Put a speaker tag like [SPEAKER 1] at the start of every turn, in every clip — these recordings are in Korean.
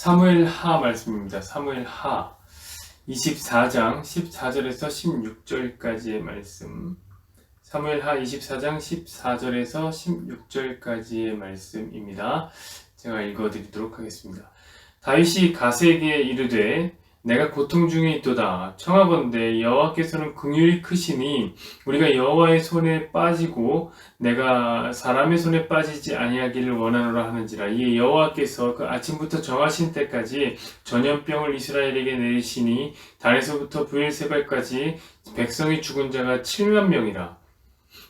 [SPEAKER 1] 사무엘하 말씀입니다. 사무엘하 24장 14절에서 16절까지의 말씀. 사무엘하 24장 14절에서 16절까지의 말씀입니다. 제가 읽어드리도록 하겠습니다. 다윗이 갓에게 이르되 내가 고통 중에 있도다. 청하건대 여호와께서는 긍휼이 크시니 우리가 여호와의 손에 빠지고 내가 사람의 손에 빠지지 아니하기를 원하노라 하는지라. 이에 여호와께서 그 아침부터 정하신 때까지 전염병을 이스라엘에게 내리시니 단에서부터 브엘세바까지 백성이 죽은 자가 7만 명이라.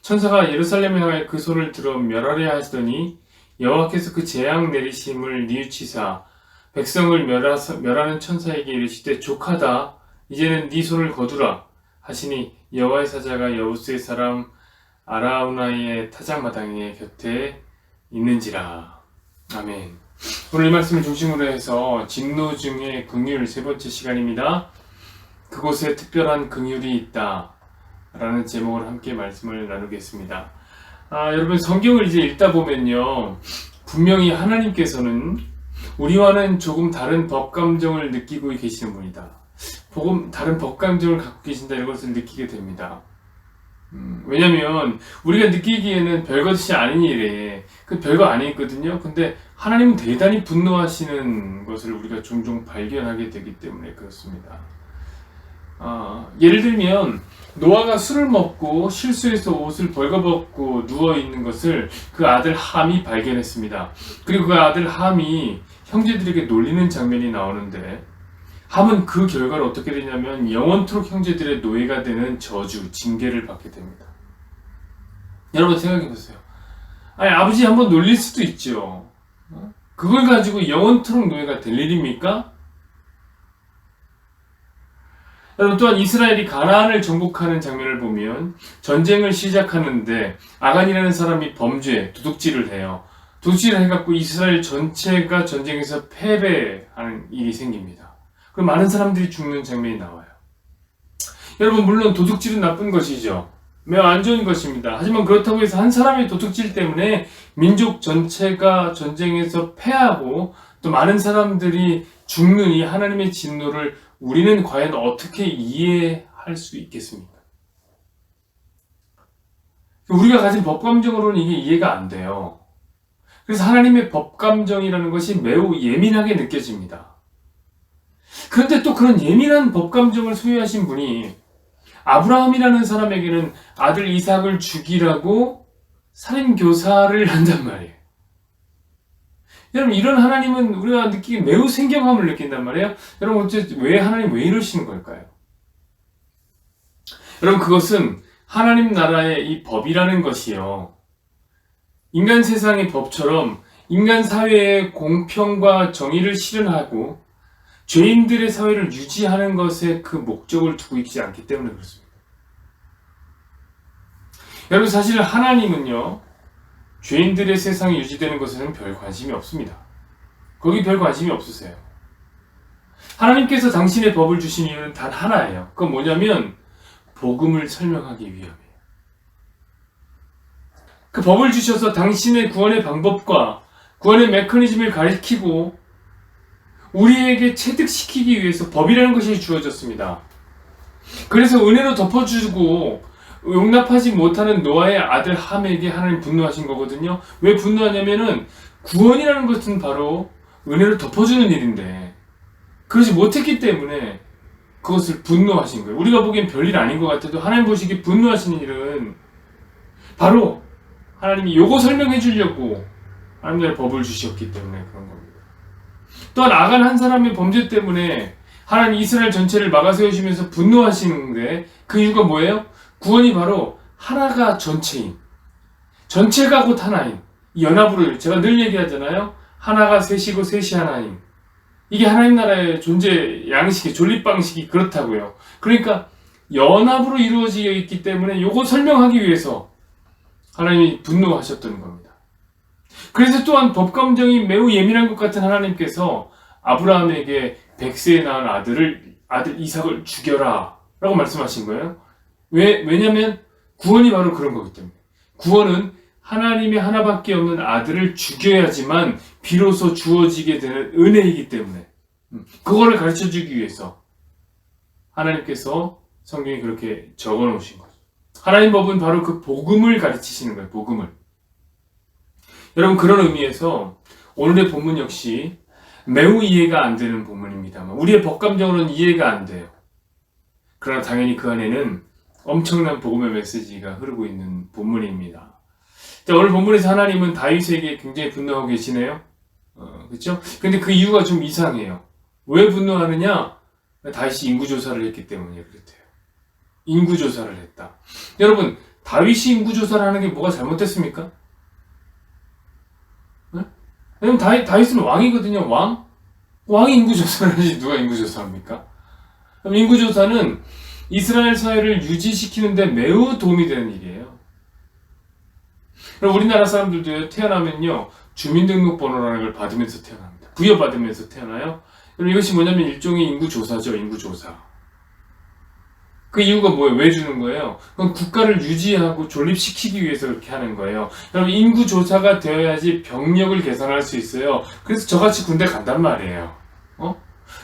[SPEAKER 1] 천사가 예루살렘에 향하여 그 손을 들어 멸하려 하시더니 여호와께서 그 재앙 내리심을 뉘우치사 백성을 멸하는 천사에게 이르시되 족하다. 이제는 네 손을 거두라 하시니 여호와의 사자가 여부스의 사람 아라우나의 타작마당의 곁에 있는지라. 아멘. 오늘 이 말씀을 중심으로 해서 진노 중에 긍휼 세 번째 시간입니다. 그곳에 특별한 긍휼이 있다 라는 제목으로 함께 말씀을 나누겠습니다. 여러분, 성경을 이제 읽다 보면요, 분명히 하나님께서는 우리와는 조금 다른 법감정을 느끼고 계시는 분이다, 다른 법감정을 갖고 계신다, 이것을 느끼게 됩니다. 왜냐면 우리가 느끼기에는 별것이 아닌 일에 그 별거 아니거든요. 근데 하나님은 대단히 분노하시는 것을 우리가 종종 발견하게 되기 때문에 그렇습니다. 예를 들면 노아가 술을 먹고 실수해서 옷을 벌거벗고 누워있는 것을 그 아들 함이 발견했습니다. 그리고 그 아들 함이 형제들에게 놀리는 장면이 나오는데, 함은 그 결과를 어떻게 되냐면 영원토록 형제들의 노예가 되는 저주, 징계를 받게 됩니다. 여러분 생각해보세요. 아버지 한번 놀릴 수도 있죠. 그걸 가지고 영원토록 노예가 될 일입니까? 여러분, 또한 이스라엘이 가나안을 정복하는 장면을 보면 전쟁을 시작하는데 아간이라는 사람이 도둑질을 해요. 도둑질을 해갖고 이스라엘 전체가 전쟁에서 패배하는 일이 생깁니다. 그럼 많은 사람들이 죽는 장면이 나와요. 여러분, 물론 도둑질은 나쁜 것이죠. 매우 안 좋은 것입니다. 하지만 그렇다고 해서 한 사람의 도둑질 때문에 민족 전체가 전쟁에서 패하고 또 많은 사람들이 죽는 이 하나님의 진노를 우리는 과연 어떻게 이해할 수 있겠습니까? 우리가 가진 법감정으로는 이게 이해가 안 돼요. 그래서 하나님의 법감정이라는 것이 매우 예민하게 느껴집니다. 그런데 또 그런 예민한 법감정을 소유하신 분이 아브라함이라는 사람에게는 아들 이삭을 죽이라고 살인교사를 한단 말이에요. 여러분, 이런 하나님은 우리가 느끼기 매우 생경함을 느낀단 말이에요. 여러분, 어쨌든 하나님 왜 이러시는 걸까요? 여러분, 그것은 하나님 나라의 이 법이라는 것이요, 인간 세상의 법처럼 인간 사회의 공평과 정의를 실현하고 죄인들의 사회를 유지하는 것에 그 목적을 두고 있지 않기 때문에 그렇습니다. 여러분, 사실 하나님은요, 죄인들의 세상이 유지되는 것에는 별 관심이 없습니다. 거기 별 관심이 없으세요. 하나님께서 당신의 법을 주신 이유는 단 하나예요. 그건 뭐냐면 복음을 설명하기 위함이에요. 그 법을 주셔서 당신의 구원의 방법과 구원의 메커니즘을 가리키고 우리에게 체득시키기 위해서 법이라는 것이 주어졌습니다. 그래서 은혜로 덮어주고 용납하지 못하는 노아의 아들 함에게 하나님 분노하신 거거든요. 왜 분노하냐면은 구원이라는 것은 바로 은혜로 덮어주는 일인데 그러지 못했기 때문에 그것을 분노하신 거예요. 우리가 보기엔 별일 아닌 것 같아도 하나님 보시기에 분노하시는 일은 바로 하나님이 요거 설명해 주려고 하나님의 법을 주셨기 때문에 그런 겁니다. 또한 아간 한 사람의 범죄 때문에 하나님 이스라엘 전체를 막아세우시면서 분노하시는데 그 이유가 뭐예요? 구원이 바로 하나가 전체인, 전체가 곧 하나인 이 연합으로, 제가 늘 얘기하잖아요. 하나가 셋이고 셋이 하나인, 이게 하나님 나라의 존재 양식의 존립 방식이 그렇다고요. 그러니까 연합으로 이루어지어 있기 때문에 요거 설명하기 위해서 하나님이 분노하셨던 겁니다. 그래서 또한 법감정이 매우 예민한 것 같은 하나님께서 아브라함에게 100세에 낳은 아들 이삭을 죽여라 라고 말씀하신 거예요. 왜냐면 구원이 바로 그런 거기 때문에. 구원은 하나님의 하나밖에 없는 아들을 죽여야지만 비로소 주어지게 되는 은혜이기 때문에 그거를 가르쳐주기 위해서 하나님께서 성경에 그렇게 적어놓으신 거죠. 하나님 법은 바로 그 복음을 가르치시는 거예요. 복음을. 여러분, 그런 의미에서 오늘의 본문 역시 매우 이해가 안 되는 본문입니다만 우리의 법감정으로는 이해가 안 돼요. 그러나 당연히 그 안에는 엄청난 복음의 메시지가 흐르고 있는 본문입니다. 자, 오늘 본문에서 하나님은 다윗에게 굉장히 분노하고 계시네요. 그렇죠? 근데 그 이유가 좀 이상해요. 왜 분노하느냐? 다윗이 인구조사를 했기 때문에 그렇대요. 인구조사를 했다. 여러분, 다윗이 인구조사를 하는 게 뭐가 잘못됐습니까? 네? 왜냐면 다윗은 왕이거든요. 왕이 인구조사를 하지 누가 인구조사합니까? 그럼 인구조사는 이스라엘 사회를 유지시키는데 매우 도움이 되는 일이에요. 그럼 우리나라 사람들도 태어나면요, 주민등록번호라는 걸 받으면서 태어납니다. 부여받으면서 태어나요. 그럼 이것이 뭐냐면 일종의 인구조사죠. 인구조사. 그 이유가 뭐예요? 왜 주는 거예요? 그건 국가를 유지하고 존립시키기 위해서 그렇게 하는 거예요. 그럼 인구조사가 되어야지 병력을 개선할 수 있어요. 그래서 저같이 군대 간단 말이에요.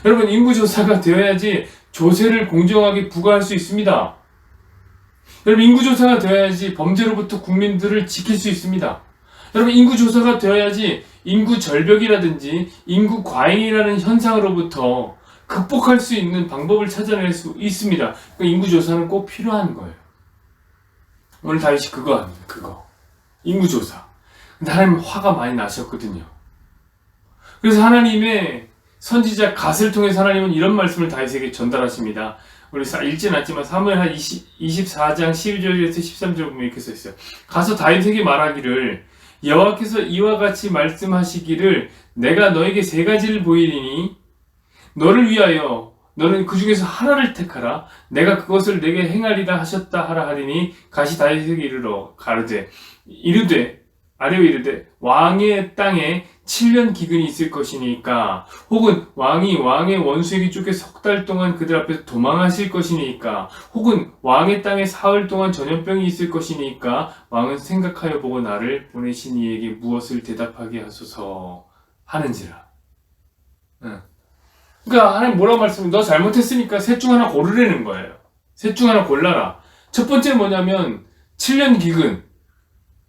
[SPEAKER 1] 여러분, 인구조사가 되어야지 조세를 공정하게 부과할 수 있습니다. 여러분, 인구조사가 되어야지 범죄로부터 국민들을 지킬 수 있습니다. 여러분, 인구조사가 되어야지 인구 절벽이라든지 인구 과잉이라는 현상으로부터 극복할 수 있는 방법을 찾아낼 수 있습니다. 그러니까 인구조사는 꼭 필요한 거예요. 오늘 다윗이 그거 합니다. 그거. 인구조사. 근데 하나님 화가 많이 나셨거든요. 그래서 하나님의 선지자 갓을 통해서 하나님은 이런 말씀을 다윗에게 전달하십니다. 우리 읽진 않지만 사무엘하 24장 12절에서 13절 보면 이렇게 써있어요. 가서 다윗에게 말하기를 여호와께서 이와 같이 말씀하시기를 내가 너에게 세 가지를 보이리니 너를 위하여 너는 그 중에서 하나를 택하라. 내가 그것을 내게 행하리라 하셨다 하라 하리니 가시 다윗에게 이르되 아뢰어 이르되 왕의 땅에 7년 기근이 있을 것이니까 혹은 왕이 왕의 원수에게 쫓겨 석 달 동안 그들 앞에서 도망하실 것이니까 혹은 왕의 땅에 사흘 동안 전염병이 있을 것이니까 왕은 생각하여 보고 나를 보내신 이에게 무엇을 대답하게 하소서 하는지라. 그러니까 하나님 뭐라고 말씀해? 너 잘못했으니까 셋 중 하나 고르라는 거예요. 셋 중 하나 골라라. 첫 번째는 뭐냐면 7년 기근.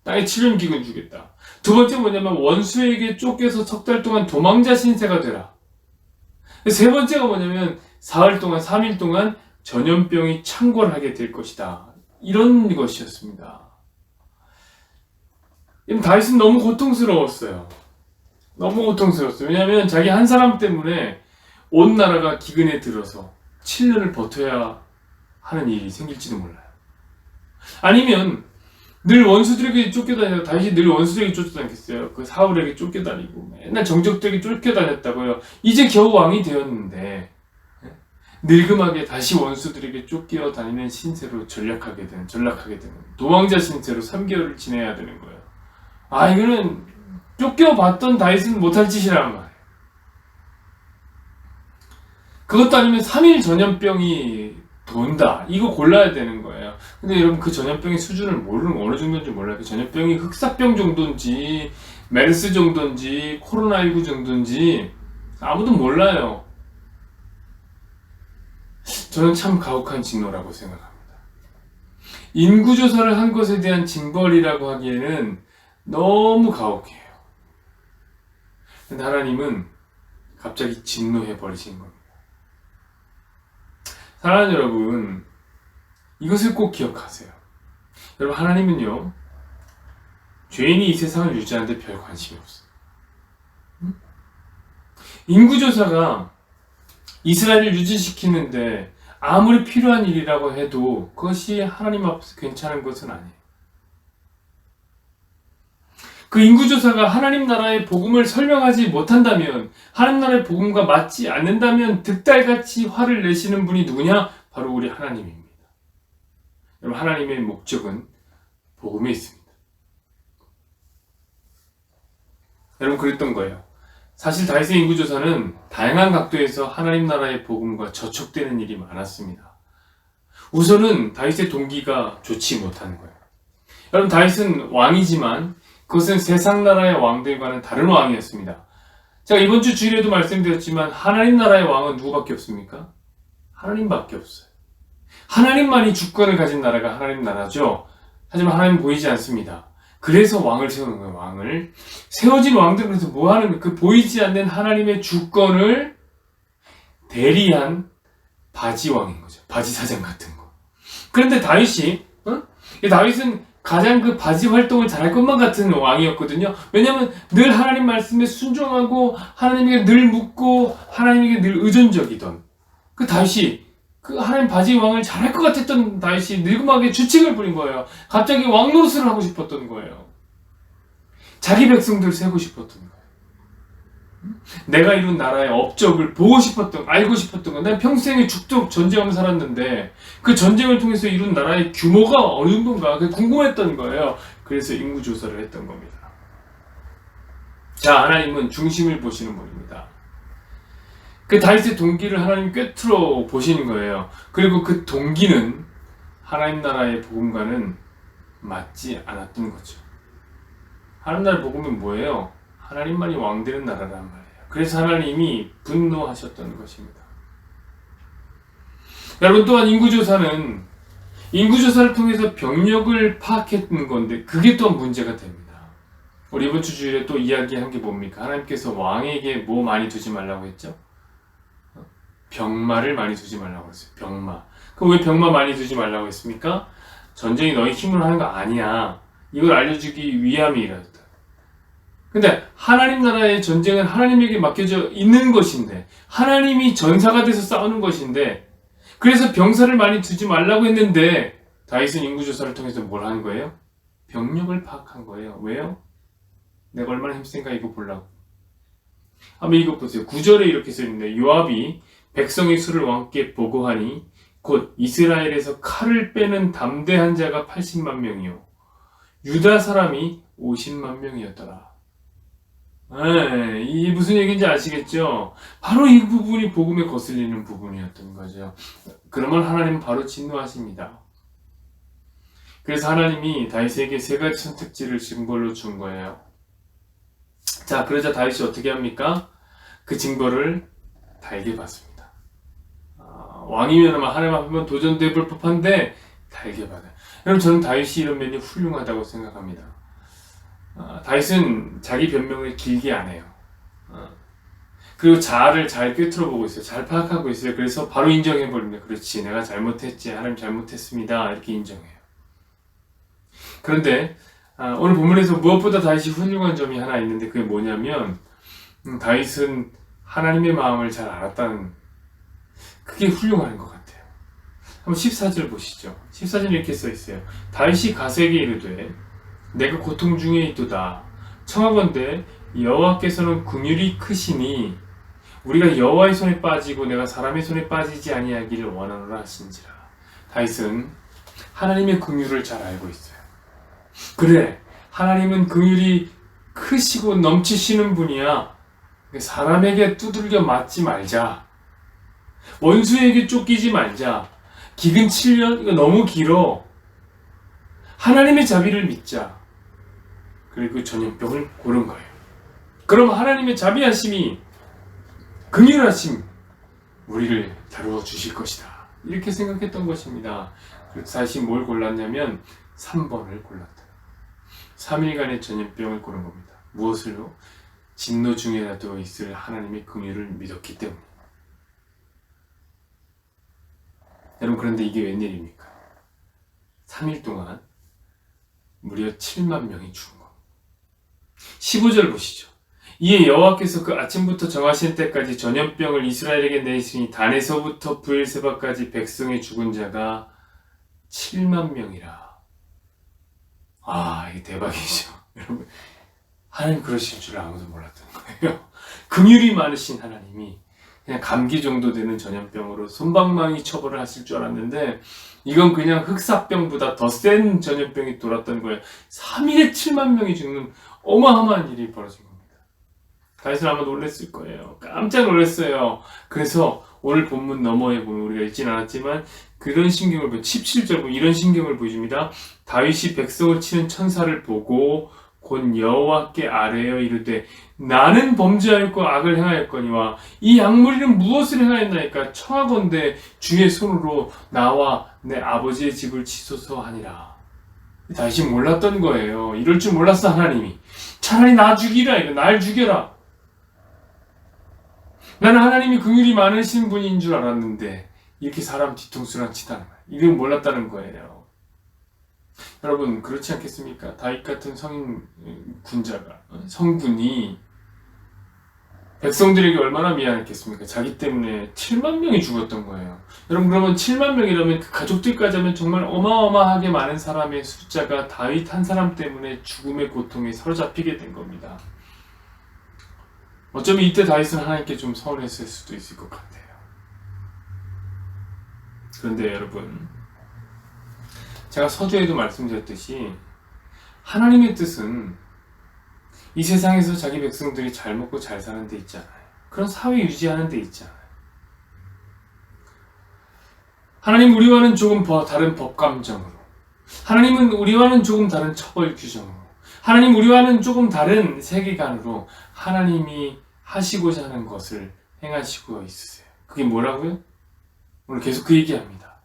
[SPEAKER 1] 땅에 7년 기근 주겠다. 두 번째 뭐냐면 원수에게 쫓겨서 석 달 동안 도망자 신세가 되라. 세 번째가 뭐냐면 사흘 동안 3일 동안 전염병이 창궐하게 될 것이다. 이런 것이었습니다. 다윗은 너무 고통스러웠어요. 너무 고통스러웠어요. 왜냐하면 자기 한 사람 때문에 온 나라가 기근에 들어서 7년을 버텨야 하는 일이 생길지도 몰라요. 아니면 늘 원수들에게 쫓겨다녀요. 다윗이 늘 원수들에게 쫓겨다녔겠어요. 그 사울에게 쫓겨다니고 맨날 정적들에게 쫓겨다녔다고요. 이제 겨우 왕이 되었는데 늙음하게 다시 원수들에게 쫓겨다니는 신세로 전락하게 되는 도망자 신세로 3개월을 지내야 되는 거예요. 이거는 쫓겨봤던 다윗은 못할 짓이란 말이에요. 그것도 아니면 3일 전염병이 돈다. 이거 골라야 되는 거예요. 근데 여러분, 그 전염병의 수준을 모르는 거 어느 정도인지 몰라요. 그 전염병이 흑사병 정도인지 메르스 정도인지 코로나19 정도인지 아무도 몰라요. 저는 참 가혹한 진노라고 생각합니다. 인구조사를 한 것에 대한 징벌이라고 하기에는 너무 가혹해요. 근데 하나님은 갑자기 진노해버리신 겁니다. 사랑하는 여러분, 이것을 꼭 기억하세요. 여러분, 하나님은요, 죄인이 이 세상을 유지하는데 별 관심이 없어요. 인구조사가 이스라엘을 유지시키는데 아무리 필요한 일이라고 해도 그것이 하나님 앞에서 괜찮은 것은 아니에요. 그 인구조사가 하나님 나라의 복음을 설명하지 못한다면, 하나님 나라의 복음과 맞지 않는다면 득달같이 화를 내시는 분이 누구냐? 바로 우리 하나님입니다. 여러분, 하나님의 목적은 복음에 있습니다. 여러분, 그랬던 거예요. 사실 다윗의 인구조사는 다양한 각도에서 하나님 나라의 복음과 저촉되는 일이 많았습니다. 우선은 다윗의 동기가 좋지 못한 거예요. 여러분, 다윗은 왕이지만 그것은 세상 나라의 왕들과는 다른 왕이었습니다. 제가 이번 주 주일에도 말씀드렸지만 하나님 나라의 왕은 누구밖에 없습니까? 하나님밖에 없어요. 하나님만이 주권을 가진 나라가 하나님 나라죠. 하지만 하나님은 보이지 않습니다. 그래서 왕을 세우는 거예요. 왕을 세워진 왕들은 그래서 뭐하는 그 보이지 않는 하나님의 주권을 대리한 바지왕인 거죠. 바지사장 같은 거. 그런데 다윗이 다윗은 가장 그 바지 활동을 잘할 것만 같은 왕이었거든요. 왜냐하면 늘 하나님 말씀에 순종하고 하나님에게 늘 묻고 하나님에게 늘 의존적이던 그 다윗이 그 하나님 바지 왕을 잘할 것 같았던 다윗이 늙음하게 주책을 부린 거예요. 갑자기 왕 노릇을 하고 싶었던 거예요. 자기 백성들 세고 싶었던 거예요. 내가 이룬 나라의 업적을 보고 싶었던, 알고 싶었던 거. 난 평생에 죽도록 전쟁하면서 살았는데 그 전쟁을 통해서 이룬 나라의 규모가 어느 정도인가 그게 궁금했던 거예요. 그래서 인구조사를 했던 겁니다. 자, 하나님은 중심을 보시는 분입니다. 그 다윗의 동기를 하나님 꿰뚫어 보시는 거예요. 그리고 그 동기는 하나님 나라의 복음과는 맞지 않았던 거죠. 하나님 나라의 복음은 뭐예요? 하나님만이 왕되는 나라란 말이에요. 그래서 하나님이 분노하셨던 것입니다. 여러분, 또한 인구조사를 통해서 병력을 파악했던 건데 그게 또한 문제가 됩니다. 우리 이번 주 주일에 또 이야기한 게 뭡니까? 하나님께서 왕에게 뭐 많이 두지 말라고 했죠? 병마를 많이 두지 말라고 했어요. 병마. 그럼 왜 병마 많이 두지 말라고 했습니까? 전쟁이 너희 힘으로 하는 거 아니야. 이걸 알려주기 위함이라다. 근데 하나님 나라의 전쟁은 하나님에게 맡겨져 있는 것인데 하나님이 전사가 돼서 싸우는 것인데 그래서 병사를 많이 두지 말라고 했는데 다윗은 인구조사를 통해서 뭘 한 거예요? 병력을 파악한 거예요. 왜요? 내가 얼마나 힘센가 이거 보려고. 한번 이거 보세요. 9절에 이렇게 써있는데 요압이 백성의 수를 왕께 보고하니 곧 이스라엘에서 칼을 빼는 담대한 자가 80만 명이요 유다 사람이 50만 명이었더라. 이 무슨 얘기인지 아시겠죠? 바로 이 부분이 복음에 거슬리는 부분이었던 거죠. 그러면 하나님은 바로 진노하십니다. 그래서 하나님이 다윗에게 세 가지 선택지를 징벌로 준 거예요. 자, 그러자 다윗이 어떻게 합니까? 그 징벌을 달게 받습니다. 왕이면 하나님 앞에 도전돼 볼 법한데 달게 받아요. 여러분, 저는 다윗이 이런 면이 훌륭하다고 생각합니다. 다윗은 자기 변명을 길게 안 해요. 그리고 자아를 잘 꿰뚫어 보고 있어요. 잘 파악하고 있어요. 그래서 바로 인정해 버립니다. 그렇지, 내가 잘못했지, 하나님 잘못했습니다. 이렇게 인정해요. 그런데 오늘 본문에서 무엇보다 다윗이 훌륭한 점이 하나 있는데 그게 뭐냐면 다윗은 하나님의 마음을 잘 알았다는, 그게 훌륭한 것 같아요. 한번 14절 보시죠. 14절에 이렇게 써 있어요. 다윗이 가세에게 이르되 내가 고통 중에 있도다. 청하건대 여호와께서는 긍휼이 크시니 우리가 여호와의 손에 빠지고 내가 사람의 손에 빠지지 아니하기를 원하노라 하신지라. 다윗은 하나님의 긍휼을 잘 알고 있어요. 그래, 하나님은 긍휼이 크시고 넘치시는 분이야. 사람에게 두들겨 맞지 말자. 원수에게 쫓기지 말자. 기근 7년? 이거 너무 길어. 하나님의 자비를 믿자. 그리고 그 전염병을 고른 거예요. 그럼 하나님의 자비하심이, 긍휼하심, 우리를 다루어 주실 것이다. 이렇게 생각했던 것입니다. 그래서 다시 뭘 골랐냐면 3번을 골랐다. 3일간의 전염병을 고른 겁니다. 무엇을요? 진노 중에라도 있을 하나님의 긍휼을 믿었기 때문에. 여러분, 그런데 이게 웬일입니까? 3일 동안 무려 7만 명이 죽은 겁니다. 15절 보시죠. 이에 여호와께서 그 아침부터 정하신 때까지 전염병을 이스라엘에게 내시니 단에서부터 브엘세바까지 백성의 죽은 자가 7만 명이라. 이게 대박이죠. 여러분, 하나님 그러실 줄 아무도 몰랐던 거예요. 긍휼이 많으신 하나님이 그냥 감기 정도 되는 전염병으로 솜방망이 처벌을 하실 줄 알았는데 이건 그냥 흑사병보다 더 센 전염병이 돌았던 거예요. 3일에 7만 명이 죽는 어마어마한 일이 벌어진 겁니다. 다윗은 아마 놀랐을 거예요. 깜짝 놀랐어요. 그래서 오늘 본문 너머에 보면 우리가 읽진 않았지만 그런 신경을 17절 이런 신경을 보여줍니다. 다윗이 백성을 치는 천사를 보고 곧 여호와께 아뢰어 이르되 나는 범죄하였고 악을 행하였거니와 이 악무리는 무엇을 행하였나이까 청하건대 주의 손으로 나와 내 아버지의 집을 치소서 하니라. 다윗이 몰랐던 거예요. 이럴 줄 몰랐어. 하나님이 차라리 나 죽이라, 이거 날 죽여라. 나는 하나님이 긍휼이 많으신 분인 줄 알았는데 이렇게 사람 뒤통수랑 치다는 거예요. 이건 몰랐다는 거예요. 여러분 그렇지 않겠습니까? 다윗 같은 성인 군자가, 성군이 백성들에게 얼마나 미안했겠습니까? 자기 때문에 7만 명이 죽었던 거예요. 여러분 그러면 7만 명이라면 그 가족들까지 하면 정말 어마어마하게 많은 사람의 숫자가 다윗 한 사람 때문에 죽음의 고통에 사로잡히게 된 겁니다. 어쩌면 이때 다윗은 하나님께 좀 서운했을 수도 있을 것 같아요. 그런데 여러분, 제가 서두에도 말씀드렸듯이 하나님의 뜻은 이 세상에서 자기 백성들이 잘 먹고 잘 사는 데 있잖아요. 그런 사회 유지하는 데 있잖아요. 하나님 우리와는 조금 다른 법감정으로, 하나님은 우리와는 조금 다른 처벌 규정으로, 하나님 우리와는 조금 다른 세계관으로 하나님이 하시고자 하는 것을 행하시고 있으세요. 그게 뭐라고요? 오늘 계속 그 얘기합니다.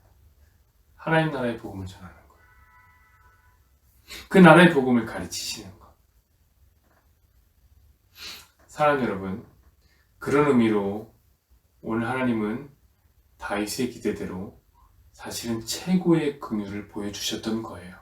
[SPEAKER 1] 하나님 나라의 복음을 전하는 것. 그 나라의 복음을 가르치시는 것. 사랑하는 여러분, 그런 의미로 오늘 하나님은 다윗의 기대대로 사실은 최고의 긍휼을 보여주셨던 거예요.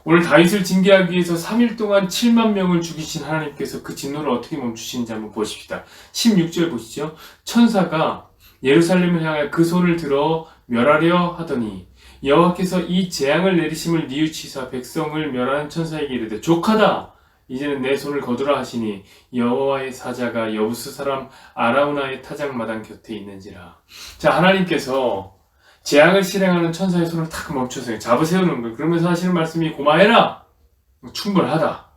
[SPEAKER 1] 오늘 다윗을 징계하기 위해서 3일 동안 7만 명을 죽이신 하나님께서 그 진노를 어떻게 멈추시는지 한번 보십시다. 16절 보시죠. 천사가 예루살렘을 향하여 그 손을 들어 멸하려 하더니 여호와께서 이 재앙을 내리심을 뉘우치사 백성을 멸하는 천사에게 이르되 족하다. 이제는 내 손을 거두라 하시니 여호와의 사자가 여부스 사람 아라우나의 타작마당 곁에 있는지라. 자, 하나님께서 재앙을 실행하는 천사의 손을 탁 멈춰서 잡으세우는 거예요. 그러면서 하시는 말씀이 고마해라. 충분하다.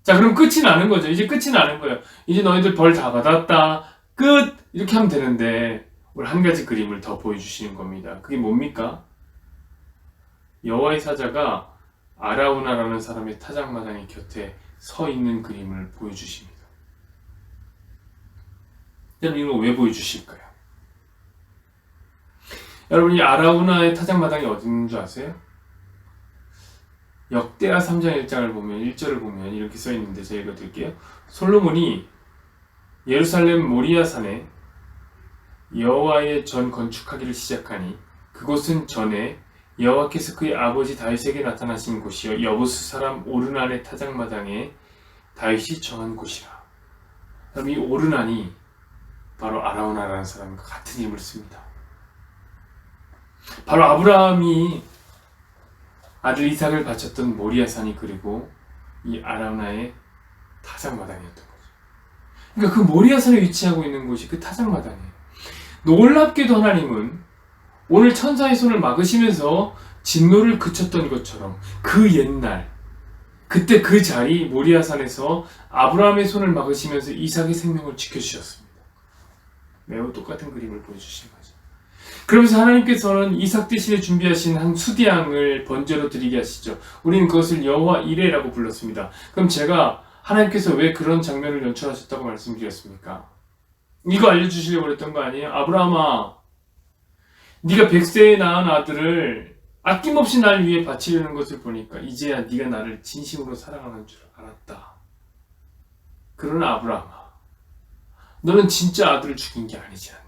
[SPEAKER 1] 자, 그럼 끝이 나는 거죠. 이제 끝이 나는 거예요. 이제 너희들 벌 다 받았다. 끝! 이렇게 하면 되는데 오늘 한 가지 그림을 더 보여주시는 겁니다. 그게 뭡니까? 여호와의 사자가 아라우나라는 사람의 타작마당의 곁에 서 있는 그림을 보여주십니다. 여러분 이거 왜 보여주실까요? 여러분 이 아라우나의 타작마당이 어디 있는 줄 아세요? 역대하 3장 1장을 보면 1절을 보면 이렇게 써 있는데 제가 읽어드릴게요. 솔로몬이 예루살렘 모리아산에 여호와의 전 건축하기를 시작하니 그곳은 전에 여호와께서 그의 아버지 다윗에게 나타나신 곳이요 여부스 사람 오르난의 타작마당에 다윗이 정한 곳이라. 그럼 이 오르난이 바로 아라우나라는 사람과 같은 이름을 씁니다. 바로 아브라함이 아들 이삭을 바쳤던 모리아산이 그리고 이 아라우나의 타작마당이었던 거죠. 그러니까 그 모리아산에 위치하고 있는 곳이 그 타작마당이에요. 놀랍게도 하나님은 오늘 천사의 손을 막으시면서 진노를 그쳤던 것처럼 그 옛날 그때 그 자리 모리아산에서 아브라함의 손을 막으시면서 이삭의 생명을 지켜주셨습니다. 매우 똑같은 그림을 보여주신 거죠. 그러면서 하나님께서는 이삭 대신에 준비하신 한 수디양을 번제로 드리게 하시죠. 우리는 그것을 여호와 이레라고 불렀습니다. 그럼 제가 하나님께서 왜 그런 장면을 연출하셨다고 말씀드렸습니까? 이거 알려주시려고 그랬던 거 아니에요? 아브라함아, 네가 100세에 낳은 아들을 아낌없이 날 위해 바치려는 것을 보니까 이제야 네가 나를 진심으로 사랑하는 줄 알았다. 그러나 아브라함아, 너는 진짜 아들을 죽인 게 아니지 않니?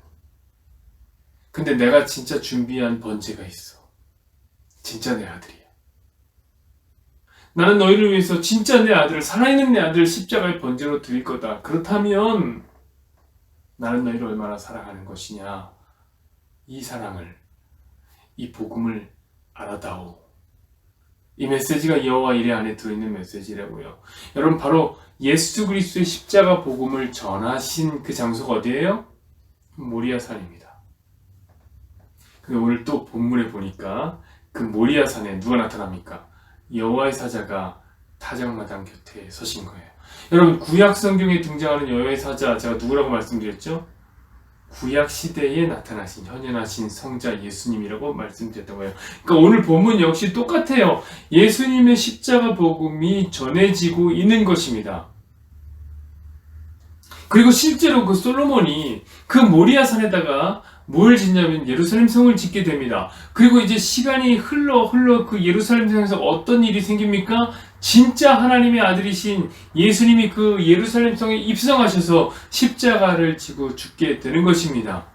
[SPEAKER 1] 근데 내가 진짜 준비한 번제가 있어. 진짜 내 아들이야. 나는 너희를 위해서 진짜 내 아들을, 살아있는 내 아들을 십자가의 번제로 드릴 거다. 그렇다면 나는 너희를 얼마나 사랑하는 것이냐. 이 사랑을, 이 복음을 알아다오. 이 메시지가 여호와 이레 안에 들어있는 메시지라고요. 여러분 바로 예수 그리스도의 십자가 복음을 전하신 그 장소가 어디예요? 모리아산입니다. 근데 오늘 또 본문에 보니까 그 모리아산에 누가 나타납니까? 여호와의 사자가 타작마당 곁에 서신 거예요. 여러분 구약 성경에 등장하는 여호와의 사자 제가 누구라고 말씀드렸죠? 구약 시대에 나타나신 현현하신 성자 예수님이라고 말씀드렸던 거예요. 그러니까 오늘 본문 역시 똑같아요. 예수님의 십자가 복음이 전해지고 있는 것입니다. 그리고 실제로 그 솔로몬이 그 모리아산에다가 뭘 짓냐면 예루살렘 성을 짓게 됩니다. 그리고 이제 시간이 흘러 그 예루살렘 성에서 어떤 일이 생깁니까? 진짜 하나님의 아들이신 예수님이 그 예루살렘 성에 입성하셔서 십자가를 지고 죽게 되는 것입니다.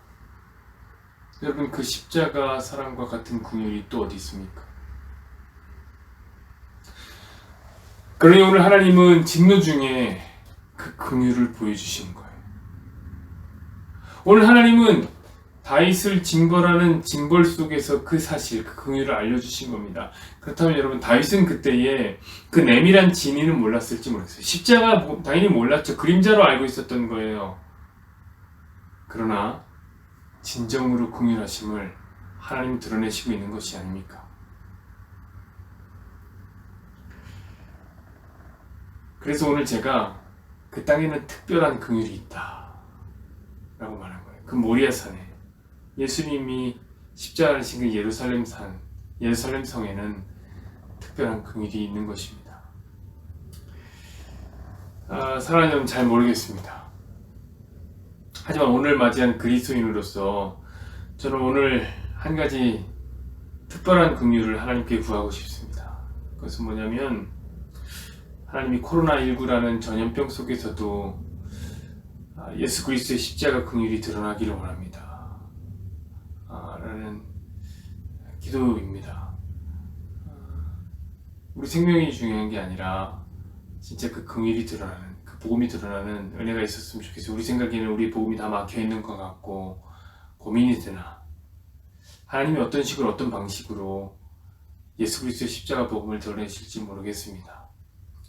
[SPEAKER 1] 여러분, 그 십자가 사랑과 같은 긍휼이 또 어디 있습니까? 그러니 오늘 하나님은 진노 중에 그 긍휼을 보여주시는 거예요. 오늘 하나님은 다윗을 징벌하는 징벌 속에서 그 사실, 그 긍휼을 알려주신 겁니다. 그렇다면 여러분, 다윗은 그때에 그 내밀한 진리는 몰랐을지 모르겠어요. 십자가 당연히 몰랐죠. 그림자로 알고 있었던 거예요. 그러나 진정으로 긍휼하심을 하나님이 드러내시고 있는 것이 아닙니까? 그래서 오늘 제가 그 땅에는 특별한 긍휼이 있다 라고 말한 거예요. 그 모리아산에 예수님이 십자가를 진 그 예루살렘 성에는 특별한 긍휼이 있는 것입니다. 사랑하는 여러분, 잘 모르겠습니다. 하지만 오늘 맞이한 그리스도인으로서 저는 오늘 한 가지 특별한 긍휼을 하나님께 구하고 싶습니다. 그것은 뭐냐면, 하나님이 코로나19라는 전염병 속에서도 예수 그리스도의 십자가 긍휼이 드러나기를 원합니다. 라는 기도입니다. 우리 생명이 중요한 게 아니라 진짜 그 긍휼이 드러나는, 그 복음이 드러나는 은혜가 있었으면 좋겠어요. 우리 생각에는 우리 복음이 다 막혀있는 것 같고 고민이 되나, 하나님이 어떤 식으로 어떤 방식으로 예수 그리스도의 십자가 복음을 드러내실지 모르겠습니다.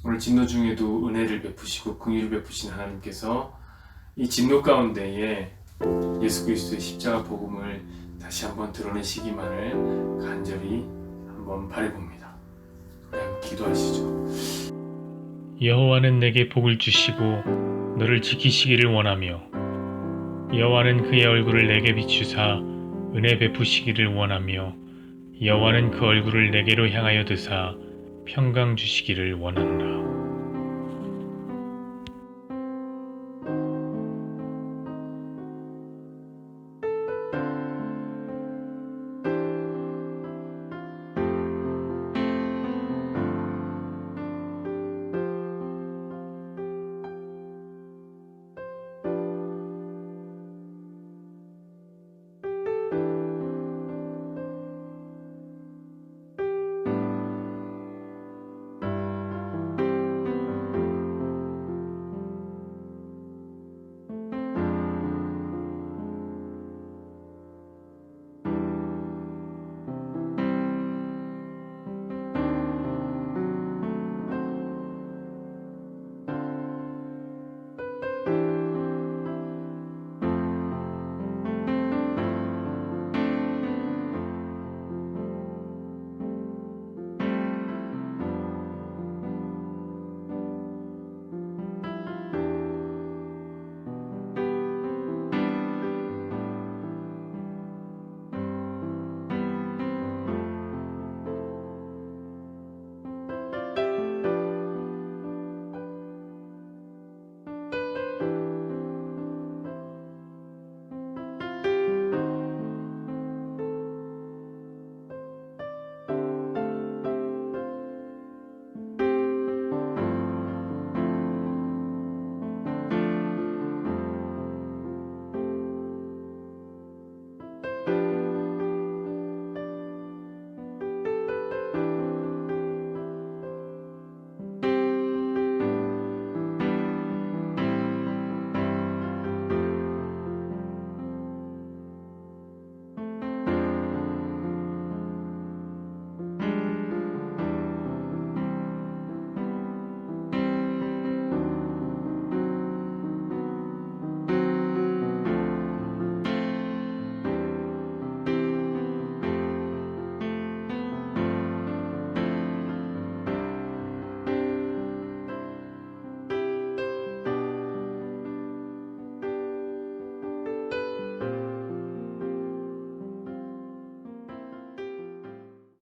[SPEAKER 1] 오늘 진노 중에도 은혜를 베푸시고 긍휼을 베푸신 하나님께서 이 진노 가운데에 예수 그리스도의 십자가 복음을 다시 한번 드러내시기만을 간절히 한번 바라봅니다. 그냥 기도하시죠.
[SPEAKER 2] 여호와는 내게 복을 주시고 너를 지키시기를 원하며 여호와는 그의 얼굴을 내게 비추사 은혜 베푸시기를 원하며 여호와는 그 얼굴을 내게로 향하여 드사 평강 주시기를 원하노라.